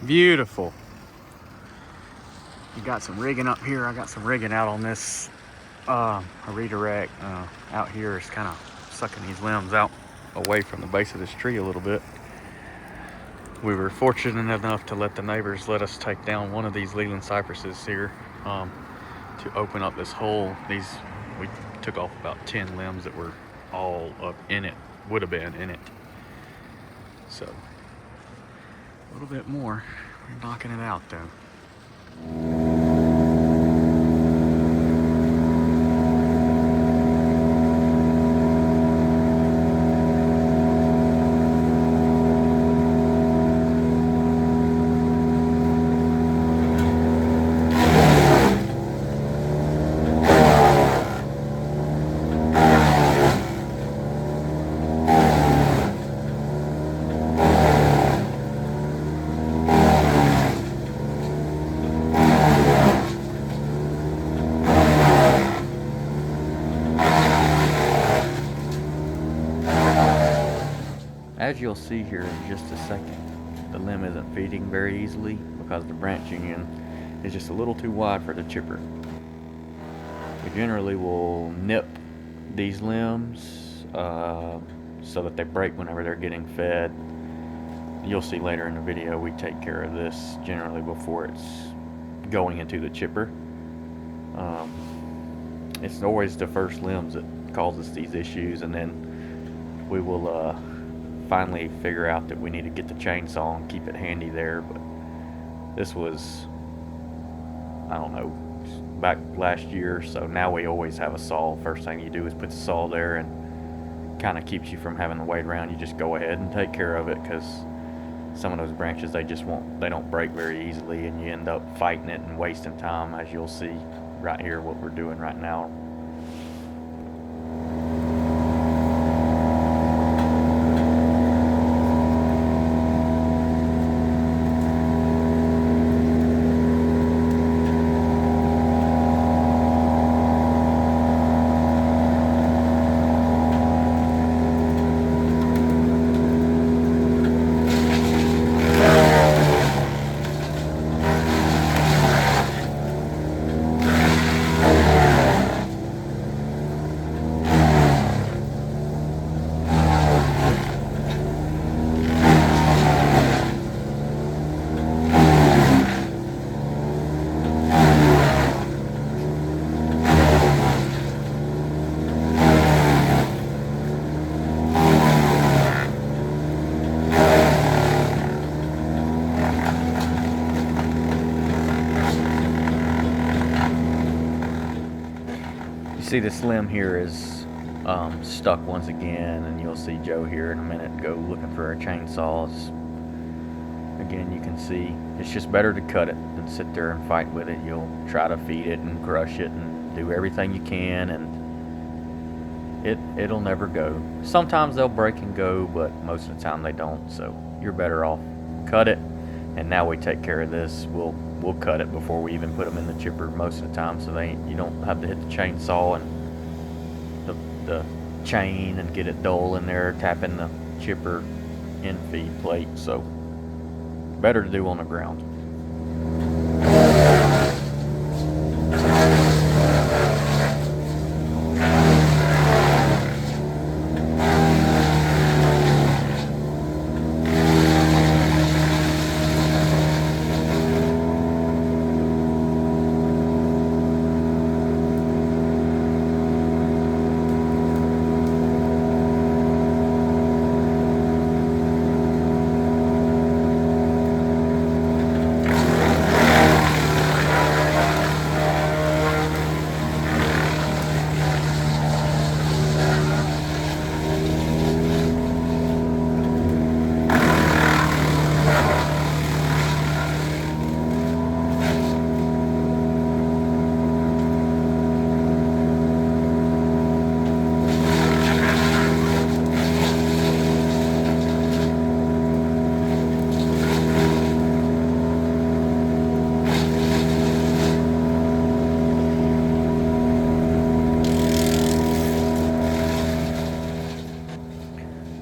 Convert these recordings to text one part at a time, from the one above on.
Beautiful. You got some rigging up here. I got some rigging out on this a redirect out here is kind of sucking these limbs out away from the base of this tree a little bit. We were fortunate enough to let the neighbors let us take down one of these Leland cypresses here to open up this hole. We took off about 10 limbs that were all up in it, would have been in it. So a little bit more. We're knocking it out though. As you'll see here in just a second, the limb isn't feeding very easily because the branching end is just a little too wide for the chipper. We generally will nip these limbs so that they break whenever they're getting fed. You'll see later in the video we take care of this generally before it's going into the chipper. It's always the first limbs that causes these issues, and then we will finally figure out that we need to get the chainsaw and keep it handy there. But this was, I don't know, back last year, so now we always have a saw. First thing you do is put the saw there, and kind of keeps you from having to wait around. You just go ahead and take care of it, because some of those branches, they don't break very easily, and you end up fighting it and wasting time, as you'll see right here what we're doing right now. See, this limb here is stuck once again, and you'll see Joe here in a minute go looking for our chainsaws. Again, you can see it's just better to cut it than sit there and fight with it. You'll try to feed it and crush it and do everything you can, and it'll never go. Sometimes they'll break and go, but most of the time they don't, so you're better off cut it. And now we take care of this. We'll cut it before we even put them in the chipper most of the time, so you don't have to hit the chainsaw and the chain and get it dull in there tapping the chipper in feed plate. So better to do on the ground.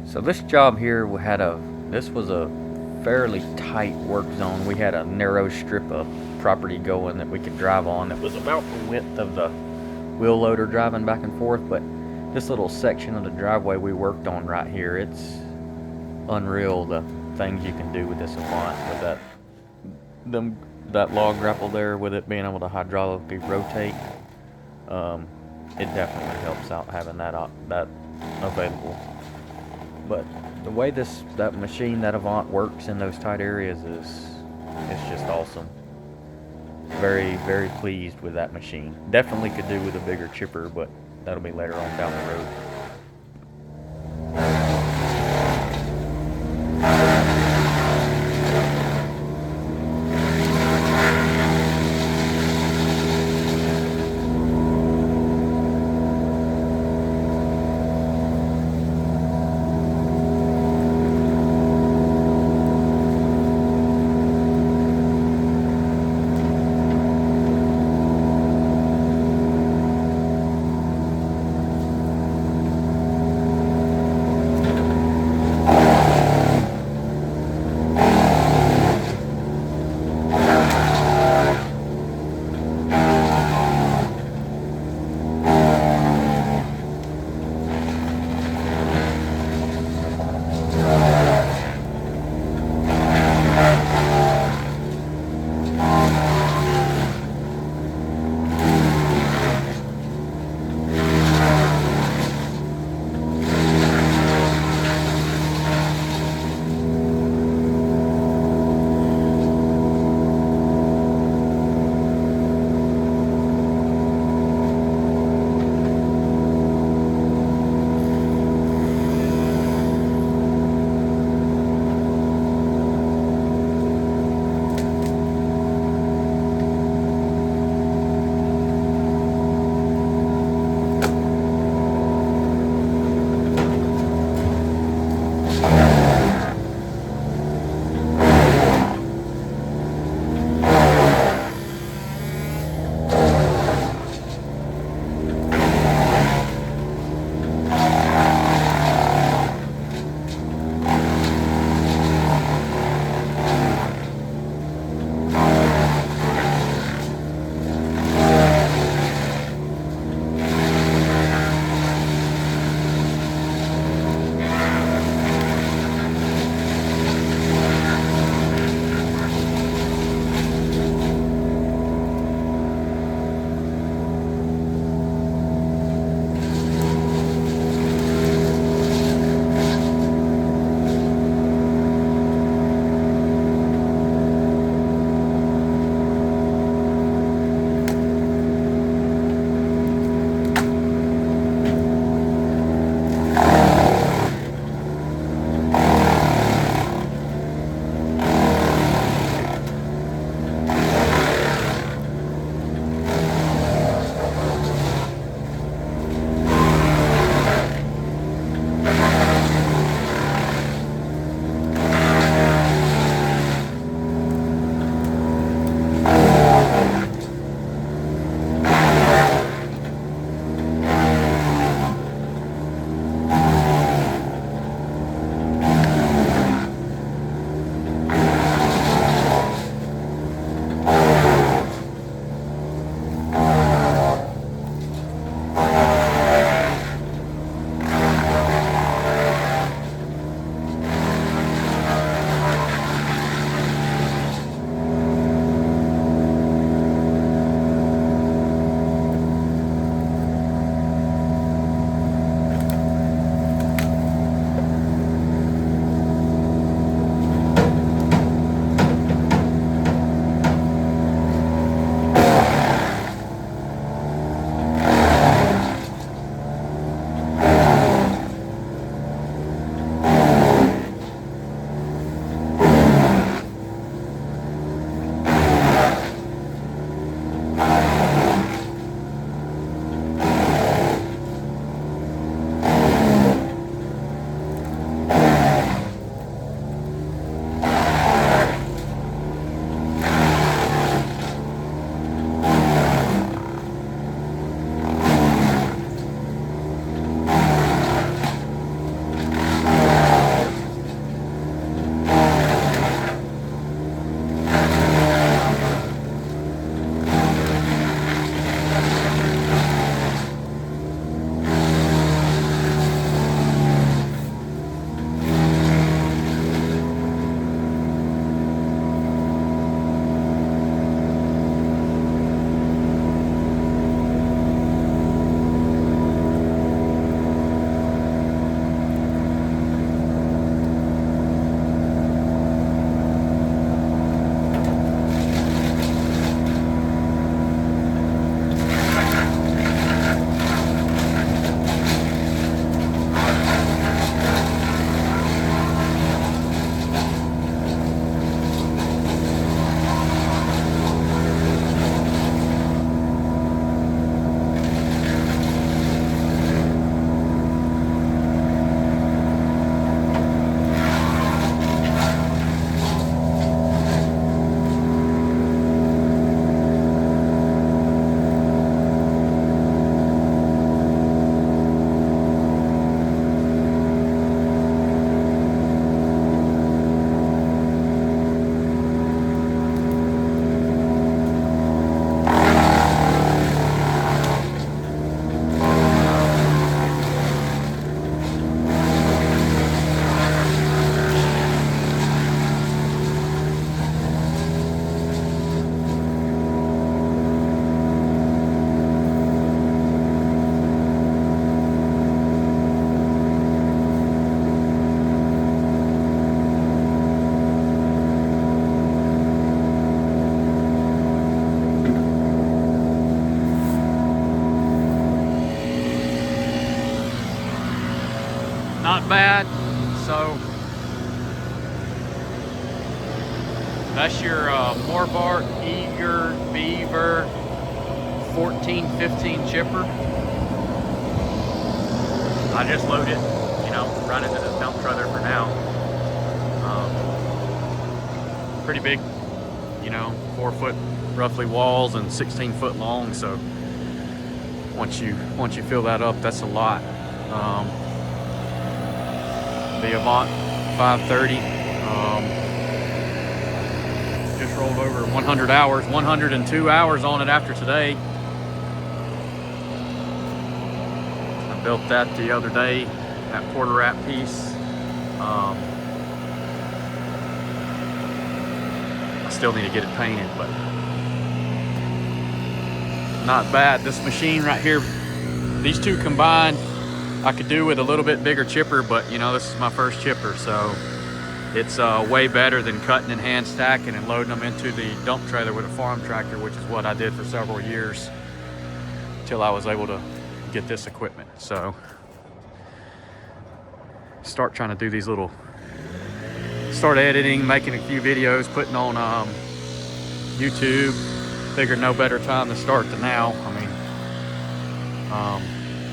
So this job here this was a fairly tight work zone. We had a narrow strip of property going that we could drive on that was about the width of the wheel loader driving back and forth, but this little section of the driveway we worked on right here, it's unreal the things you can do with this Avant, with that log grapple there, with it being able to hydraulically rotate. It definitely helps out having that available. But the way that machine, that Avant, works in those tight areas it's just awesome. Very, very pleased with that machine. Definitely could do with a bigger chipper, but that'll be later on down the road. not bad. So that's your Morbark Eager Beaver 1415 chipper. I just load it, you know, right into this dump trailer for now. Pretty big, you know, 4-foot roughly walls and 16-foot long. So once you fill that up, that's a lot. The Avant 530 just rolled over 100 hours, 102 hours on it after today. I built that the other day, that quarter wrap piece. I still need to get it painted, but not bad. This machine right here, these two combined, I could do with a little bit bigger chipper, but you know, this is my first chipper, so it's way better than cutting and hand stacking and loading them into the dump trailer with a farm tractor, which is what I did for several years till I was able to get this equipment. So start trying to do these little, start editing, making a few videos, putting on YouTube. Figured no better time to start than now. I mean,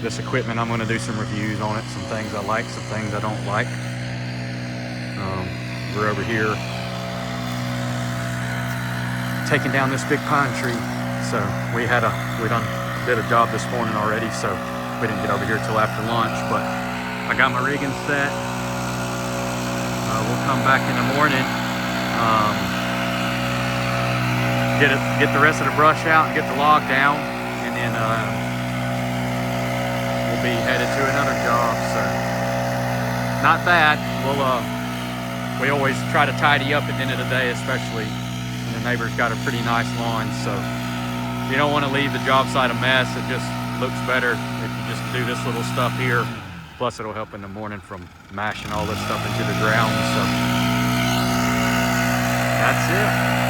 this equipment, I'm going to do some reviews on it, some things I like, some things I don't like. We're over here taking down this big pine tree. So we done did a job this morning already, so we didn't get over here till after lunch, but I got my rigging set. We'll come back in the morning, get the rest of the brush out and get the log down, and then we'll be headed to another job. So not bad. We always try to tidy up at the end of the day, especially when the neighbor's got a pretty nice lawn. So you don't want to leave the job site a mess. It just looks better if you just do this little stuff here. Plus it'll help in the morning from mashing all this stuff into the ground. So that's it.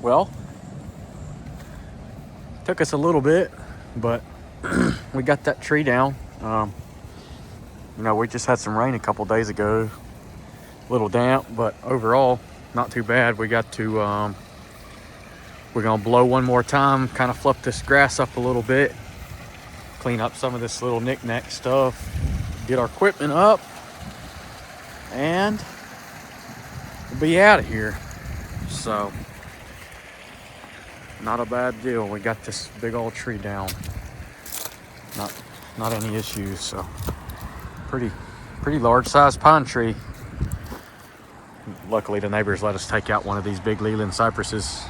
Well, took us a little bit, but we got that tree down. You know, we just had some rain a couple days ago, a little damp, but overall not too bad. We got to we're gonna blow one more time, kind of fluff this grass up a little bit, clean up some of this little knick-knack stuff, get our equipment up, and we'll be out of here. So not a bad deal. We got this big old tree down. Not any issues. So pretty large sized pine tree. Luckily the neighbors let us take out one of these big Leland cypresses.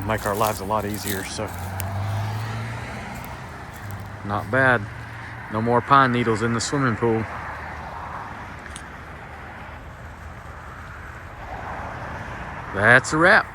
Make our lives a lot easier. So not bad. No more pine needles in the swimming pool. That's a wrap.